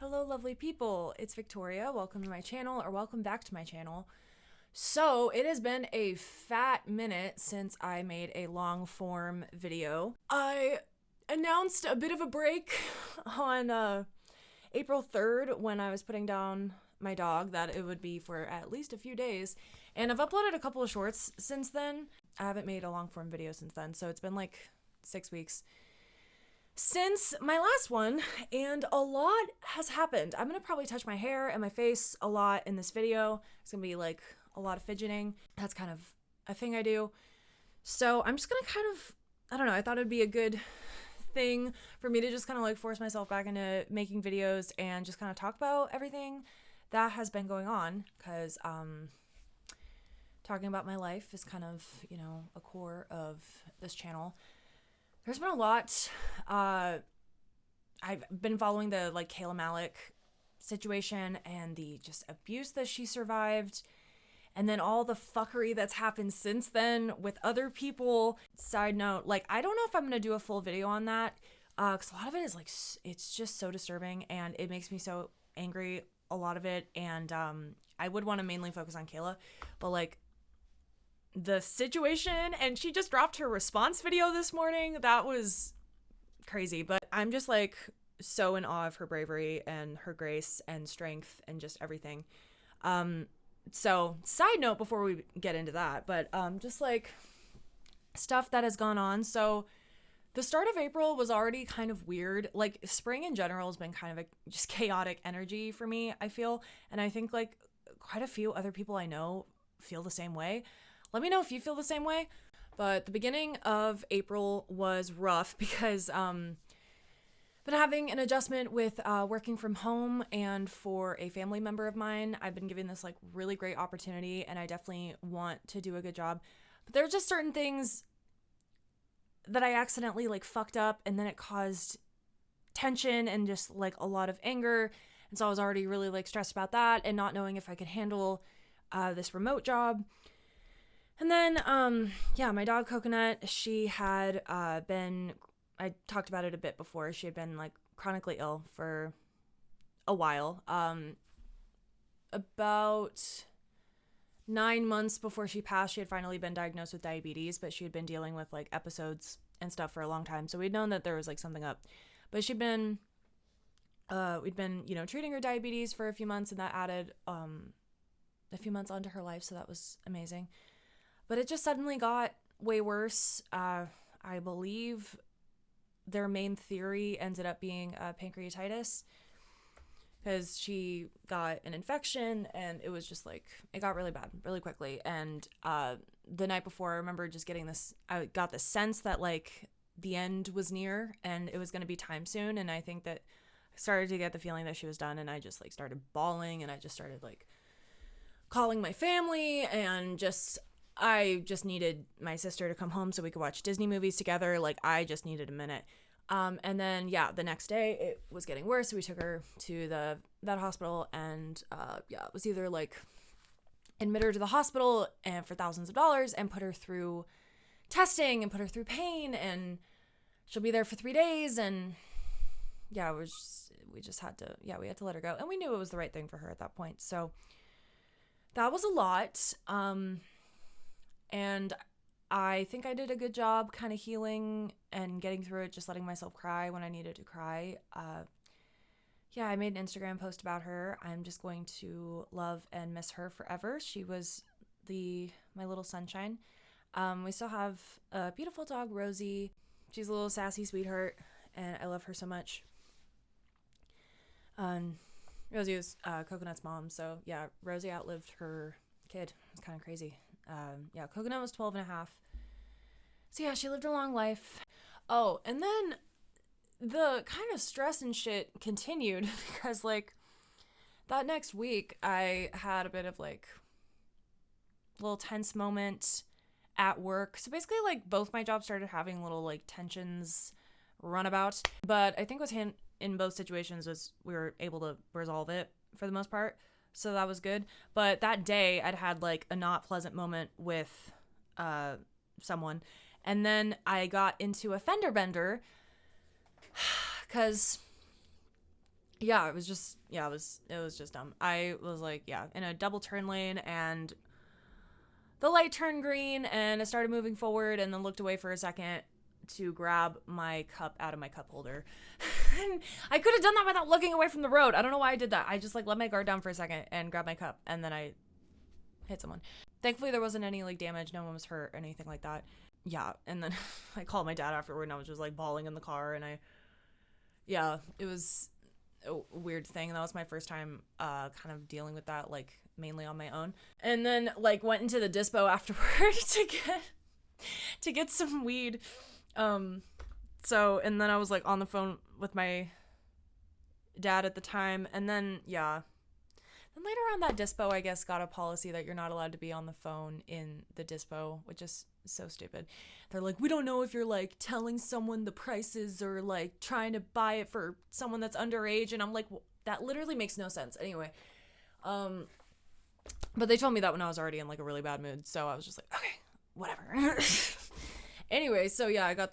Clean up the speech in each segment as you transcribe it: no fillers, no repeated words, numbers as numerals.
Hello, lovely people. It's Victoria. Welcome to my channel, or welcome back to my channel. So, it has been a fat minute since I made a long form video. I announced a bit of a break on April 3rd when I was putting down my dog that it would be for at least a few days. And I've uploaded a couple of shorts since then. I haven't made a long form video since then, so it's been like 6 weeks since my last one, and a lot has happened. I'm gonna probably touch my hair and my face a lot in this video. It's gonna be like a lot of fidgeting. That's kind of a thing I do. So I'm just gonna I don't know, I thought it'd be a good thing for me to just kind of like force myself back into making videos and just kind of talk about everything that has been going on, because talking about my life is kind of, you know, a core of this channel. There's been a lot. I've been following the like Kayla malec situation and the just abuse that she survived, and then all the fuckery that's happened since then with other people. Side note, like, I don't know if I'm gonna do a full video on that, because a lot of it is like, it's just so disturbing and it makes me so angry, a lot of it, and I would want to mainly focus on Kayla, but like the situation, and she just dropped her response video this morning. That was crazy, but I'm just like so in awe of her bravery and her grace and strength and just everything. So side note before we get into that, but just like stuff that has gone on. So the start of April was already kind of weird. Like, spring in general has been kind of a just chaotic energy for me, I feel, and I think like quite a few other people I know feel the same way. Let me know if you feel the same way. But the beginning of April was rough because been having an adjustment with working from home, and for a family member of mine, I've been given this like really great opportunity, and I definitely want to do a good job. But there are just certain things that I accidentally like fucked up, and then it caused tension and just like a lot of anger. And so I was already really like stressed about that and not knowing if I could handle this remote job. And then, my dog Coconut, she had been, I talked about it a bit before, she had been like chronically ill for a while. About 9 months before she passed, she had finally been diagnosed with diabetes, but she had been dealing with like episodes and stuff for a long time. So we'd known that there was like something up, but we'd been, you know, treating her diabetes for a few months, and that added a few months onto her life. So that was amazing. But it just suddenly got way worse. I believe their main theory ended up being pancreatitis, because she got an infection, and it was just like, it got really bad really quickly. And the night before, I remember just getting this, I got the sense that like the end was near and it was going to be time soon. And I think that I started to get the feeling that she was done, and I just like started bawling, and I just started like calling my family, and I just needed my sister to come home so we could watch Disney movies together. Like, I just needed a minute. And then, the next day it was getting worse. So we took her to the vet hospital, and, it was either like admit her to the hospital and for thousands of dollars and put her through testing and put her through pain, and she'll be there for 3 days. And we had to let her go. And we knew it was the right thing for her at that point. So that was a lot. And I think I did a good job kind of healing and getting through it, just letting myself cry when I needed to cry. I made an Instagram post about her. I'm just going to love and miss her forever. She was my little sunshine. We still have a beautiful dog, Rosie. She's a little sassy sweetheart, and I love her so much. Rosie was Coconut's mom, so yeah, Rosie outlived her kid. It's kind of crazy. Coconut was 12 and a half. So yeah, she lived a long life. Oh, and then the kind of stress and shit continued because like that next week I had a bit of like a little tense moment at work. So basically like both my jobs started having little like tensions runabout, but I think what's in both situations was we were able to resolve it for the most part. So that was good. But that day I'd had like a not pleasant moment with someone. And then I got into a fender bender because yeah, it was just dumb. I was like, yeah, in a double turn lane, and the light turned green, and I started moving forward, and then looked away for a second to grab my cup out of my cup holder. And I could have done that without looking away from the road. I don't know why I did that. I just like let my guard down for a second and grabbed my cup, and then I hit someone. Thankfully, there wasn't any like damage. No one was hurt or anything like that. Yeah, and then I called my dad afterward, and I was just like bawling in the car, and yeah, it was a weird thing. That was my first time kind of dealing with that, like mainly on my own. And then like went into the dispo afterward to get some weed. So, and then I was like on the phone with my dad at the time, and then yeah. Then later on, that dispo, I guess, got a policy that you're not allowed to be on the phone in the dispo, which is so stupid. They're like, we don't know if you're like telling someone the prices or like trying to buy it for someone that's underage. And I'm like, well, that literally makes no sense. Anyway, but they told me that when I was already in like a really bad mood. So I was just like, okay, whatever. Anyway, so yeah, I got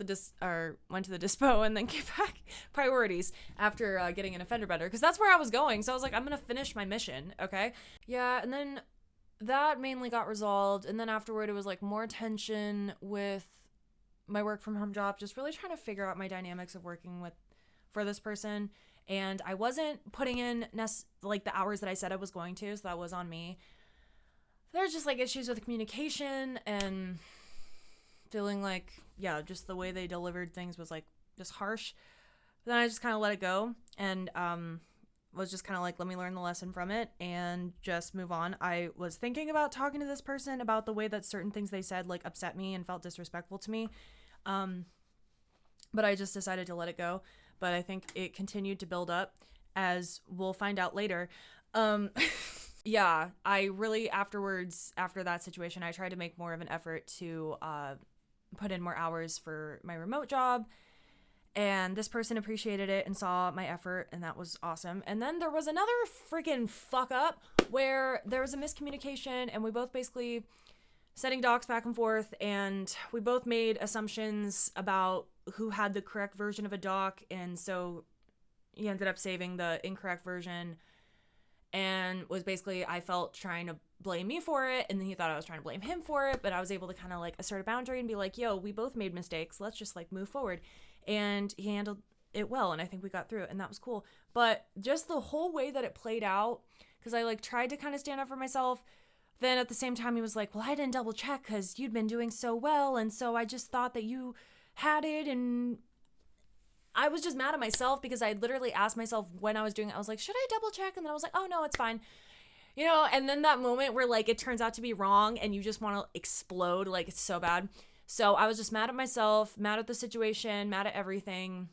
went to the dispo and then came back. Priorities after getting in a fender bender, because that's where I was going. So I was like, I'm gonna finish my mission, okay? Yeah, and then that mainly got resolved, and then afterward it was like more tension with my work from home job, just really trying to figure out my dynamics of working for this person, and I wasn't putting in like the hours that I said I was going to, so that was on me. There's just like issues with communication and feeling like, yeah, just the way they delivered things was like just harsh. But then I just kind of let it go, and was just kind of like, let me learn the lesson from it and just move on. I was thinking about talking to this person about the way that certain things they said like upset me and felt disrespectful to me, but I just decided to let it go. But I think it continued to build up, as we'll find out later. Yeah, I really after that situation, I tried to make more of an effort to put in more hours for my remote job, and this person appreciated it and saw my effort, and that was awesome. And then there was another freaking fuck up where there was a miscommunication, and we both basically sending docs back and forth, and we both made assumptions about who had the correct version of a doc, and so he ended up saving the incorrect version, and was basically, I felt, trying to blame me for it, and then he thought I was trying to blame him for it, but I was able to kind of like assert a boundary and be like, yo, we both made mistakes, let's just like move forward. And he handled it well, and I think we got through it, and that was cool. But just the whole way that it played out, because I like tried to kind of stand up for myself, then at the same time he was like, well, I didn't double check because you'd been doing so well, and so I just thought that you had it, and I was just mad at myself because I literally asked myself when I was doing it, I was like, should I double check? And then I was like, oh no, it's fine. You know, and then that moment where like it turns out to be wrong and you just want to explode, like it's so bad. So I was just mad at myself, mad at the situation, mad at everything.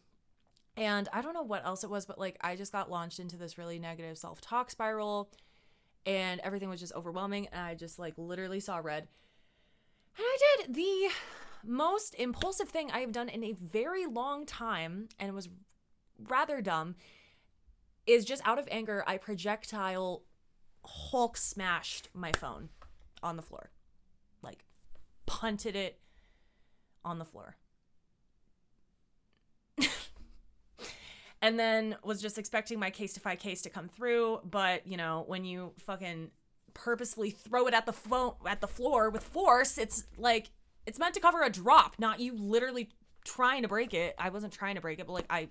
And I don't know what else it was, but like I just got launched into this really negative self-talk spiral, and everything was just overwhelming, and I just like literally saw red. And I did the most impulsive thing I have done in a very long time, and it was rather dumb, is just out of anger, I projectile Hulk smashed my phone on the floor. Like, punted it on the floor. And then was just expecting my case-to-fight case to come through, but, you know, when you fucking purposefully throw it at the floor with force, it's like, it's meant to cover a drop, not you literally trying to break it. I wasn't trying to break it, but like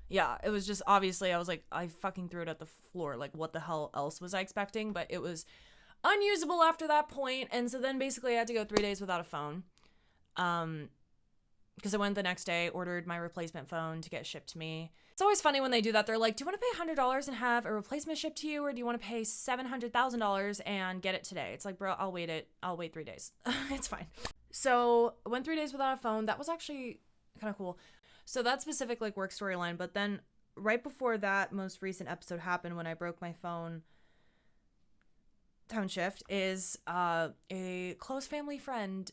it was just, obviously I was like, I fucking threw it at the floor. Like, what the hell else was I expecting? But it was unusable after that point. And so then basically I had to go 3 days without a phone. Because I went the next day, ordered my replacement phone to get shipped to me. It's always funny when they do that. They're like, do you want to pay $100 and have a replacement shipped to you? Or do you want to pay $700,000 and get it today? It's like, bro, I'll wait 3 days. It's fine. So I went 3 days without a phone. That was actually kind of cool. So that specific like work storyline. But then right before that most recent episode happened, when I broke my phone downshift, is a close family friend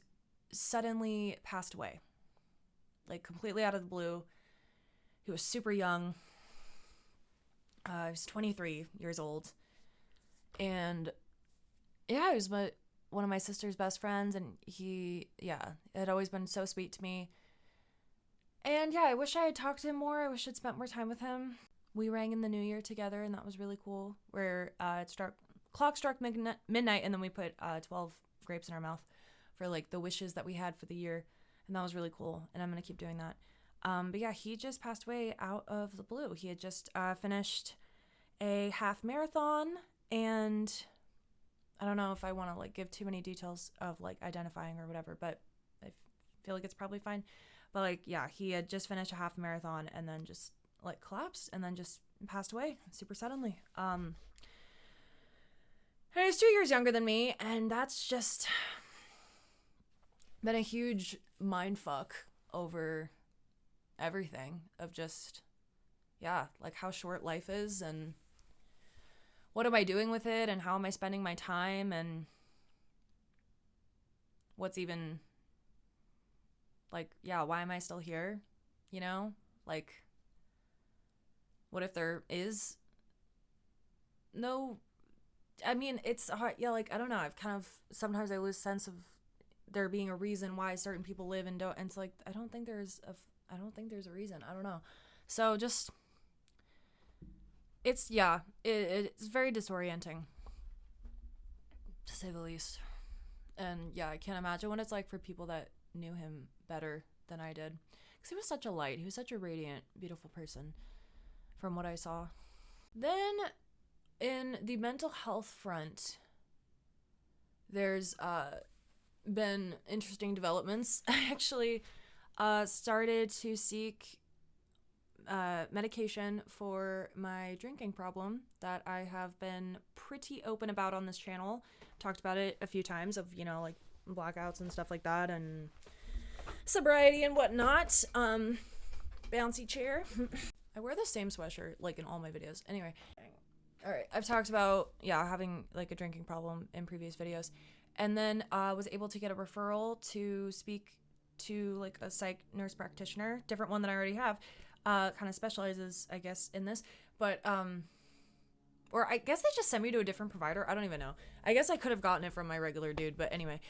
suddenly passed away. Like completely out of the blue. He was super young. He was 23 years old. And yeah, he was one of my sister's best friends, and he had always been so sweet to me. And yeah, I wish I had talked to him more. I wish I'd spent more time with him. we rang in the new year together, and that was really cool. Where clock struck midnight, and then we put 12 grapes in our mouth for like the wishes that we had for the year, and that was really cool. And I'm gonna keep doing that. But yeah, he just passed away out of the blue. He had just finished a half marathon, and I don't know if I want to like give too many details of like identifying or whatever, but I feel like it's probably fine. But like, yeah, he had just finished a half marathon and then just like collapsed and then just passed away super suddenly. And he's 2 years younger than me, and that's just been a huge mind fuck over everything of just, yeah, like how short life is and what am I doing with it and how am I spending my time and what's even like, yeah, why am I still here? You know, like, what if there is no, I mean, it's hard. Yeah, like, I don't know. I've kind of, sometimes I lose sense of there being a reason why certain people live and don't, and it's like, I don't think there's a reason. I don't know. So just, it's, yeah, it's very disorienting, to say the least. And yeah, I can't imagine what it's like for people that knew him better than I did. Because he was such a light. He was such a radiant, beautiful person from what I saw. Then in the mental health front, there's been interesting developments. I actually started to seek medication for my drinking problem that I have been pretty open about on this channel. Talked about it a few times of, you know, like blackouts and stuff like that and sobriety and whatnot. Bouncy chair. I wear the same sweatshirt like in all my videos. Anyway. All right. I've talked about, yeah, having like a drinking problem in previous videos. And then was able to get a referral to speak to like a psych nurse practitioner, different one that I already have. Kind of specializes, I guess, in this. But, or I guess they just sent me to a different provider. I don't even know. I guess I could have gotten it from my regular dude. But anyway,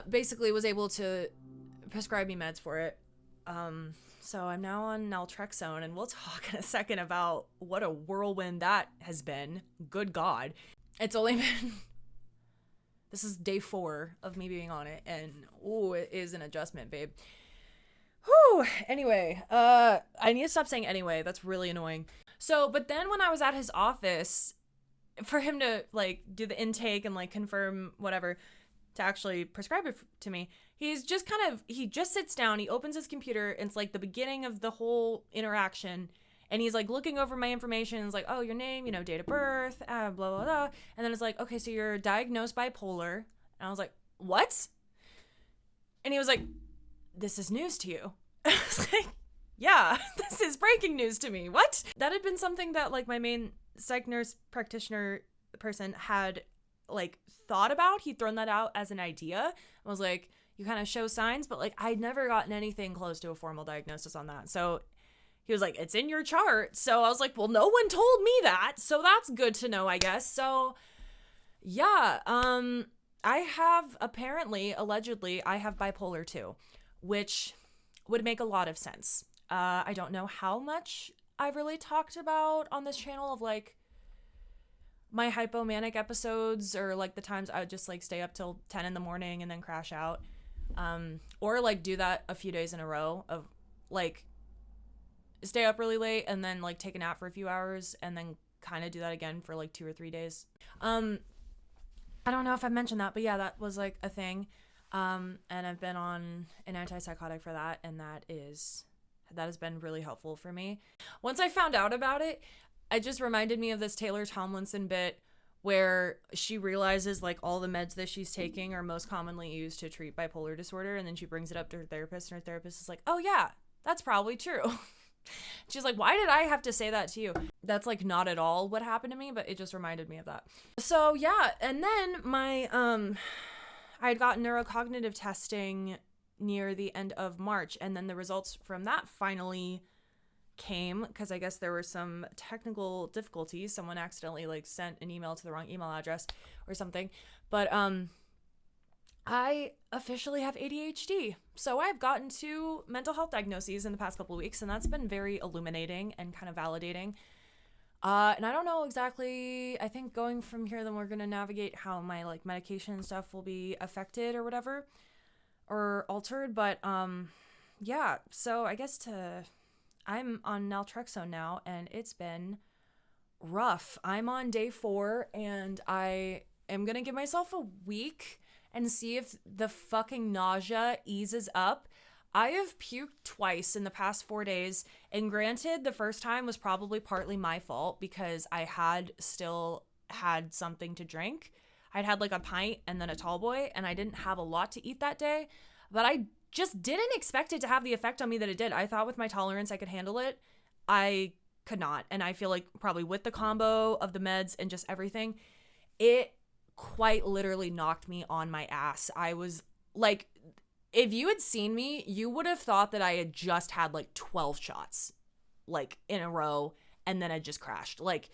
basically was able to prescribe me meds for it. So I'm now on naltrexone, and we'll talk in a second about what a whirlwind that has been. Good God. It's only been, this is day 4 of me being on it, and ooh, it is an adjustment, babe. Whew. Anyway, I need to stop saying anyway. That's really annoying. So, but then when I was at his office for him to like do the intake and like confirm whatever to actually prescribe it to me, he's just kind of, he just sits down, he opens his computer, and it's like the beginning of the whole interaction. And he's like looking over my information. It's like, oh, your name, you know, date of birth, blah, blah, blah. And then it's like, okay, so you're diagnosed bipolar. And I was like, what? And he was like, this is news to you. I was like, yeah, this is breaking news to me. What? That had been something that like my main psych nurse practitioner person had like thought about. He'd thrown that out as an idea. I was like, you kind of show signs, but like I'd never gotten anything close to a formal diagnosis on that. So he was like, it's in your chart. So I was like, well, no one told me that. So that's good to know, I guess. So yeah, I have allegedly, I have bipolar 2, which would make a lot of sense. I don't know how much I've really talked about on this channel of like my hypomanic episodes or like the times I would just like stay up till 10 in the morning and then crash out. Or like do that a few days in a row of like stay up really late and then like take a nap for a few hours and then kind of do that again for like 2 or 3 days. I don't know if I mentioned that, but yeah, that was like a thing. And I've been on an antipsychotic for that, and that has been really helpful for me. Once I found out about it, it just reminded me of this Taylor Tomlinson bit where she realizes like all the meds that she's taking are most commonly used to treat bipolar disorder, and then she brings it up to her therapist, and her therapist is like, oh yeah, that's probably true. She's like, why did I have to say that to you? That's like not at all what happened to me, but it just reminded me of that. So yeah, and then my I had gotten neurocognitive testing near the end of March, and then the results from that finally came because I guess there were some technical difficulties. Someone accidentally like sent an email to the wrong email address or something. But I officially have ADHD. So I've gotten 2 mental health diagnoses in the past couple of weeks, and that's been very illuminating and kind of validating. And I don't know exactly, I think going from here, then we're going to navigate how my like medication and stuff will be affected or whatever, or altered. But yeah, so I guess I'm on naltrexone now, and it's been rough. I'm on day 4, and I am going to give myself a week and see if the fucking nausea eases up. I have puked twice in the past 4 days, and granted, the first time was probably partly my fault because I had still had something to drink. I'd had like a pint and then a tall boy, and I didn't have a lot to eat that day, but I just didn't expect it to have the effect on me that it did. I thought with my tolerance I could handle it. I could not, and I feel like probably with the combo of the meds and just everything, it quite literally knocked me on my ass. I was like, if you had seen me, you would have thought that I had just had like 12 shots like in a row and then I just crashed. Like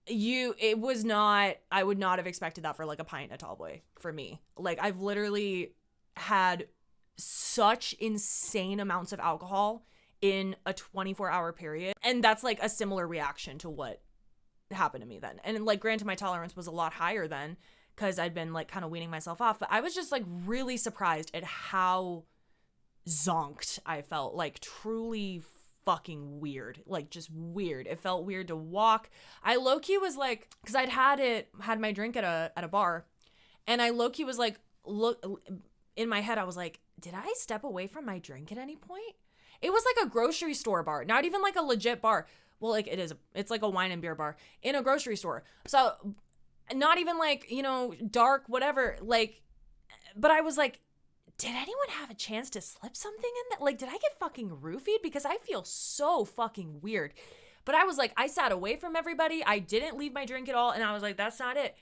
it was not, I would not have expected that for like a pint and a tall boy for me. Like I've literally had such insane amounts of alcohol in a 24-hour period. And that's like a similar reaction to what happened to me then. And like granted, my tolerance was a lot higher then because I'd been like kind of weaning myself off, but I was just like really surprised at how zonked I felt. Like truly fucking weird. Like just weird. It felt weird to walk. I low-key was like, because I'd had my drink at a bar, and I low-key was like, look, in my head I was like, did I step away from my drink at any point? It was like a grocery store bar, not even like a legit bar. Well, like it's like a wine and beer bar in a grocery store. So not even like, dark, whatever. Like, but I was like, did anyone have a chance to slip something in that? Like, did I get fucking roofied? Because I feel so fucking weird. But I was like, I sat away from everybody. I didn't leave my drink at all. And I was like, that's not it.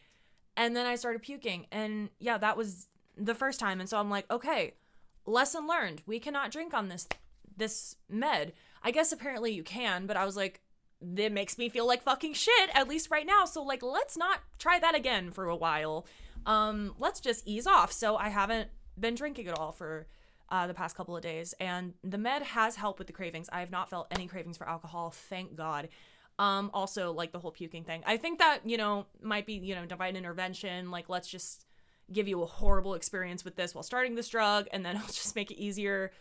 And then I started puking. And yeah, that was the first time. And so I'm like, okay, lesson learned. We cannot drink on this med. I guess apparently you can, but I was like, it makes me feel like fucking shit, at least right now. So like, let's not try that again for a while. Let's just ease off. So I haven't been drinking at all for the past couple of days, and the med has helped with the cravings. I have not felt any cravings for alcohol, thank God. Also like the whole puking thing. I think that, might be, divine intervention. Like, let's just give you a horrible experience with this while starting this drug, and then I'll just make it easier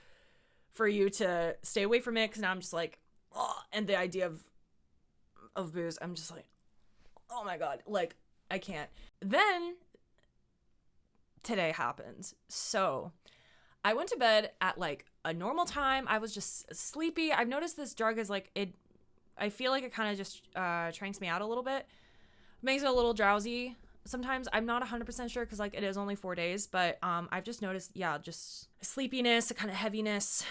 for you to stay away from it. Cause now I'm just like, oh, and the idea of booze, I'm just like, oh my God, like I can't. Then today happened. So I went to bed at like a normal time. I was just sleepy. I've noticed this drug is like, I feel like it kind of just tranks me out a little bit. Makes me a little drowsy sometimes. I'm not 100% sure because like it is only 4 days, but I've just noticed, yeah, just sleepiness, a kind of heaviness,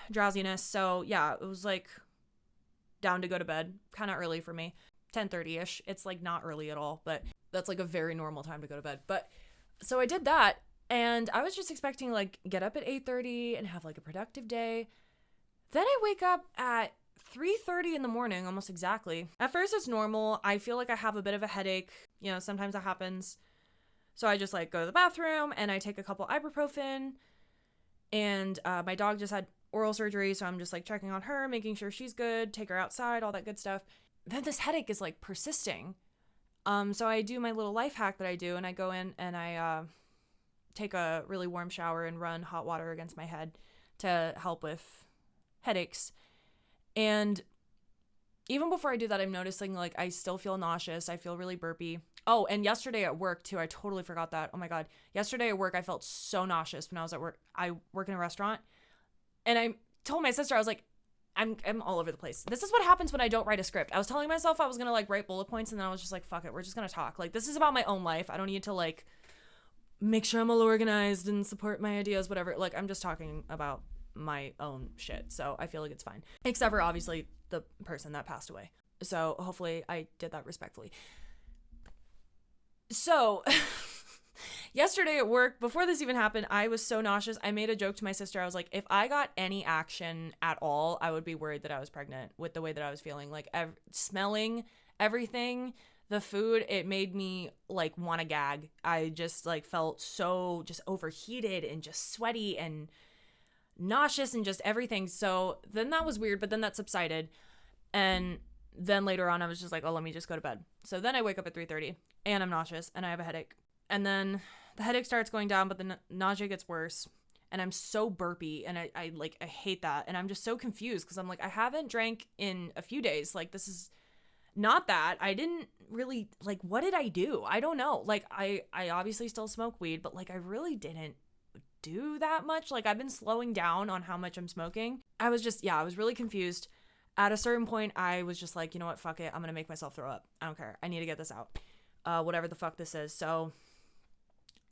drowsiness. So yeah, it was like down to go to bed kind of early for me, 10:30ish. It's like not early at all, but that's like a very normal time to go to bed. But so I did that, and I was just expecting like get up at 8:30 and have like a productive day. Then I wake up at 3:30 in the morning, almost exactly. At first it's normal. I feel like I have a bit of a headache. Sometimes that happens. So I just like go to the bathroom and I take a couple ibuprofen, and my dog just had oral surgery. So I'm just like checking on her, making sure she's good, take her outside, all that good stuff. Then this headache is like persisting. So I do my little life hack that I do, and I go in and I take a really warm shower and run hot water against my head to help with headaches. And even before I do that, I'm noticing like I still feel nauseous. I feel really burpy. Oh, and yesterday at work too, I totally forgot that. Oh my God. Yesterday at work, I felt so nauseous when I was at work. I work in a restaurant, and I told my sister, I was like, I'm all over the place. This is what happens when I don't write a script. I was telling myself I was going to like write bullet points, and then I was just like, fuck it. We're just going to talk. Like, this is about my own life. I don't need to like make sure I'm all organized and support my ideas, whatever. Like, I'm just talking about my own shit. So I feel like it's fine. Except for obviously the person that passed away. So hopefully I did that respectfully. So yesterday at work, before this even happened, I was so nauseous. I made a joke to my sister. I was like, if I got any action at all, I would be worried that I was pregnant with the way that I was feeling. Like smelling everything The food, it made me like want to gag. I just like felt so just overheated and just sweaty and nauseous and just everything. So then that was weird, but then that subsided. And then later on I was just like, oh, let me just go to bed. So then I wake up at 3:30 and I'm nauseous and I have a headache. And then the headache starts going down, but the nausea gets worse. And I'm so burpy and I hate that. And I'm just so confused because I'm like, I haven't drank in a few days. Like, this is not that. I didn't really, like, what did I do? I don't know. Like, I obviously still smoke weed, but like, I really didn't do that much. Like, I've been slowing down on how much I'm smoking. I was really confused. At a certain point, I was just like, you know what? Fuck it. I'm going to make myself throw up. I don't care. I need to get this out. Whatever the fuck this is. So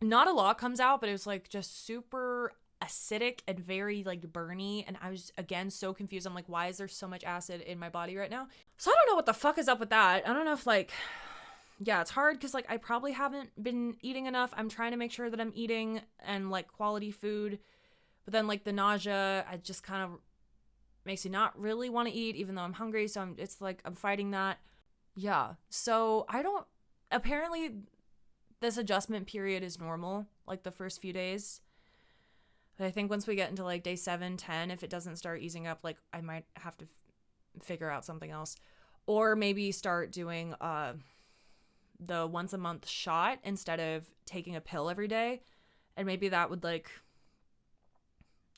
not a lot comes out, but it was like just super acidic and very like burny, and I was again so confused. I'm like, why is there so much acid in my body right now? So I don't know what the fuck is up with that. I don't know if like, yeah, it's hard because like I probably haven't been eating enough. I'm trying to make sure that I'm eating and like quality food, but then like the nausea, I just kind of makes me not really want to eat even though I'm hungry. So it's like I'm fighting that. Yeah, so apparently this adjustment period is normal, like the first few days. But I think once we get into like day 7, 10, if it doesn't start easing up, like I might have to figure out something else, or maybe start doing the once a month shot instead of taking a pill every day. And maybe that would like,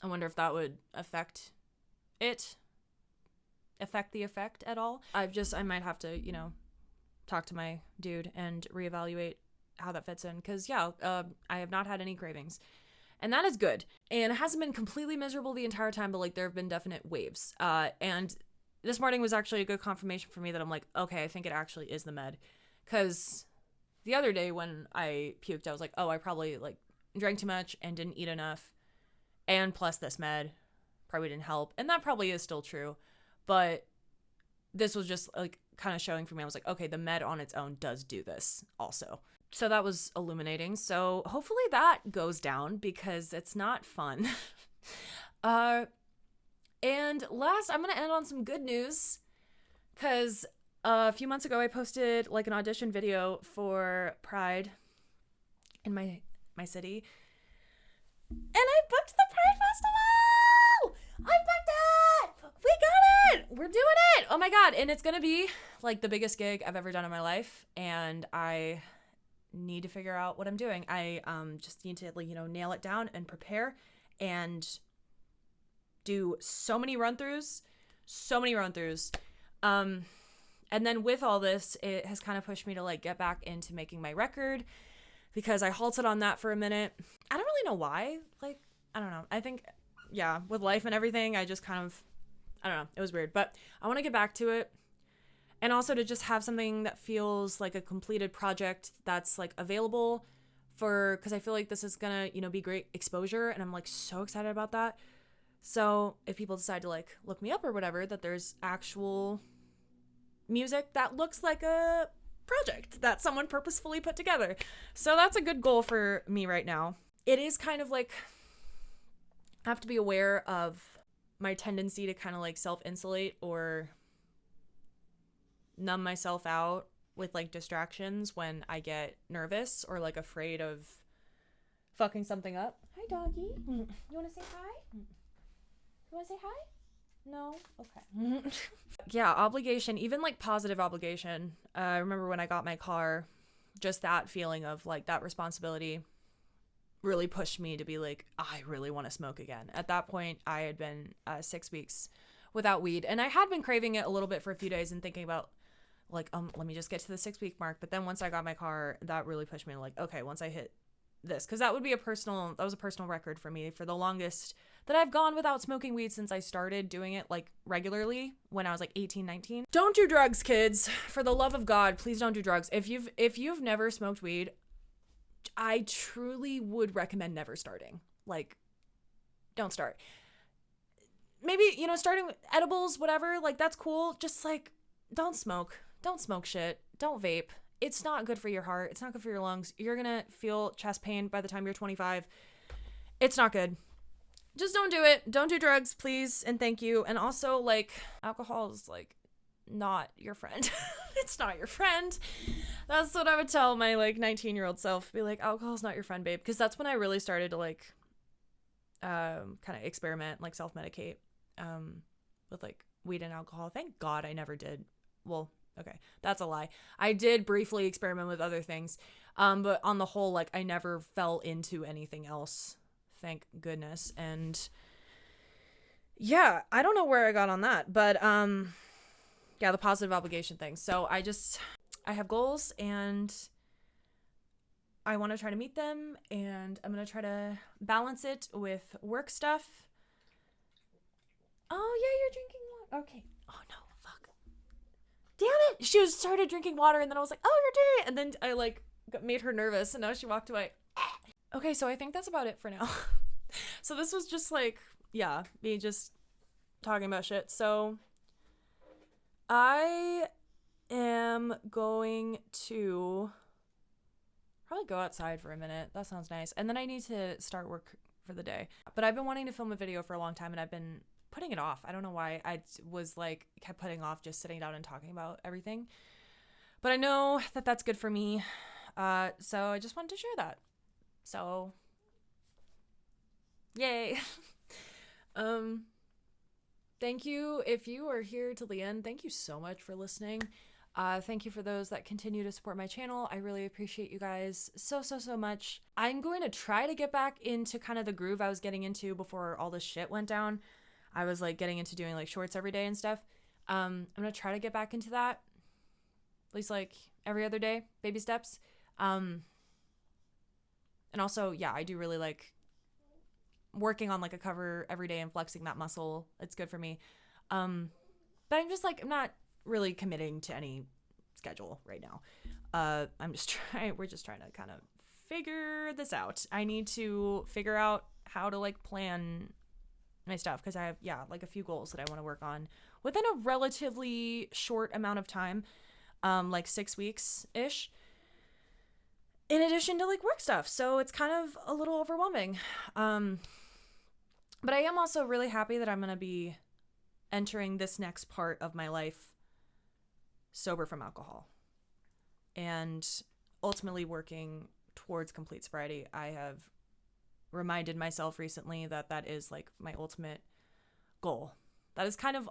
I wonder if that would affect the effect at all. I might have to, talk to my dude and reevaluate how that fits in. Cause I have not had any cravings. And that is good. And it hasn't been completely miserable the entire time, but like there have been definite waves. And this morning was actually a good confirmation for me that I'm like, okay, I think it actually is the med. Because the other day when I puked, I was like, oh, I probably like drank too much and didn't eat enough. And plus this med probably didn't help. And that probably is still true. But this was just like kind of showing for me. I was like, okay, the med on its own does do this also. So that was illuminating. So hopefully that goes down because it's not fun. And last, I'm going to end on some good news because a few months ago I posted like an audition video for Pride in my city. And I booked the Pride Festival! I booked it! We got it! We're doing it! Oh my God. And it's going to be like the biggest gig I've ever done in my life. And I need to figure out what I'm doing. I just need to nail it down and prepare and do so many run-throughs. And then with all this, it has kind of pushed me to like get back into making my record because I halted on that for a minute. I don't really know why. Like, I don't know. I think, yeah, with life and everything, I just kind of, I don't know. It was weird, but I want to get back to it. And also to just have something that feels like a completed project that's like available because I feel like this is gonna, be great exposure. And I'm like so excited about that. So if people decide to like look me up or whatever, that there's actual music that looks like a project that someone purposefully put together. So that's a good goal for me right now. It is kind of like, I have to be aware of my tendency to kind of like self-insulate or numb myself out with like distractions when I get nervous or like afraid of fucking something up. Hi, doggy. You want to say hi? You want to say hi? No? Okay. Yeah, obligation, even like positive obligation. I remember when I got my car, just that feeling of like that responsibility really pushed me to be like, I really want to smoke again. At that point, I had been 6 weeks without weed, and I had been craving it a little bit for a few days and thinking about like, let me just get to the 6 week mark. But then once I got my car, that really pushed me to like, okay, once I hit this, because that was a personal record for me for the longest that I've gone without smoking weed since I started doing it like regularly when I was like 18, 19. Don't do drugs, kids. For the love of God, please don't do drugs. If you've never smoked weed, I truly would recommend never starting. Like, don't start. Maybe, starting with edibles, whatever, like that's cool. Just like, don't smoke. Don't smoke shit. Don't vape. It's not good for your heart. It's not good for your lungs. You're going to feel chest pain by the time you're 25. It's not good. Just don't do it. Don't do drugs, please. And thank you. And also, like, alcohol is, like, not your friend. It's not your friend. That's what I would tell my like 19-year-old self. Be like, alcohol's not your friend, babe. Because that's when I really started to like kind of experiment, like self-medicate with like weed and alcohol. Thank God I never did. Well, okay, that's a lie. I did briefly experiment with other things. But on the whole, like I never fell into anything else. Thank goodness. And yeah, I don't know where I got on that, but yeah, the positive obligation thing. So I have goals and I want to try to meet them, and I'm going to try to balance it with work stuff. Oh, yeah, you're drinking water. Okay. Oh, no, fuck. Damn it. She started drinking water, and then I was like, oh, you're doing it. And then I, like, made her nervous, and now she walked away. Okay, so I think that's about it for now. So this was just, like, yeah, me just talking about shit. So I am going to probably go outside for a minute. That sounds nice. And then I need to start work for the day. But I've been wanting to film a video for a long time, and I've been putting it off. I don't know why. I was like kept putting off just sitting down and talking about everything. But I know that that's good for me. So I just wanted to share that. So yay. Thank you. If you are here till the end, thank you so much for listening. Thank you for those that continue to support my channel. I really appreciate you guys so much. I'm going to try to get back into kind of the groove I was getting into before all this shit went down. I was like getting into doing like shorts every day and stuff. I'm going to try to get back into that. At least like every other day, baby steps. And also, yeah, I do really like working on like a cover every day and flexing that muscle. It's good for me. But I'm just like, I'm not really committing to any schedule right now. We're just trying to kind of figure this out. I need to figure out how to like plan my stuff, because I have, yeah, like a few goals that I want to work on within a relatively short amount of time, like 6 weeks ish, in addition to like work stuff. So it's kind of a little overwhelming. But I am also really happy that I'm going to be entering this next part of my life sober from alcohol and ultimately working towards complete sobriety. I have reminded myself recently that that is like my ultimate goal. That is kind of,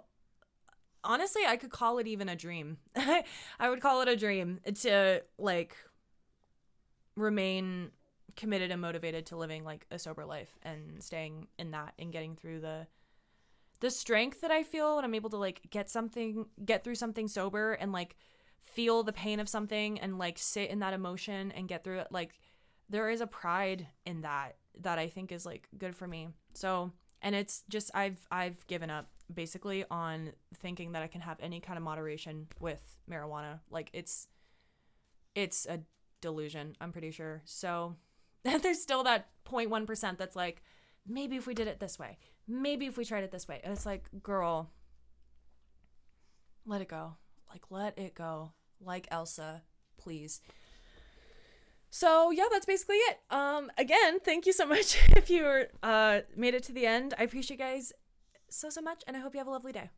honestly, I could call it even a dream. I would call it a dream to like remain committed and motivated to living like a sober life and staying in that and getting through the strength that I feel when I'm able to like get through something sober and like feel the pain of something and like sit in that emotion and get through it. Like there is a pride in that I think is like good for me. So, and it's just, I've given up basically on thinking that I can have any kind of moderation with marijuana. Like it's a delusion, I'm pretty sure. So there's still that 0.1% that's like, maybe if we did it this way, maybe if we tried it this way. And it's like, girl, let it go. Like, let it go. Like Elsa, please. So yeah, that's basically it. Again, thank you so much if you made it to the end. I appreciate you guys so much, and I hope you have a lovely day.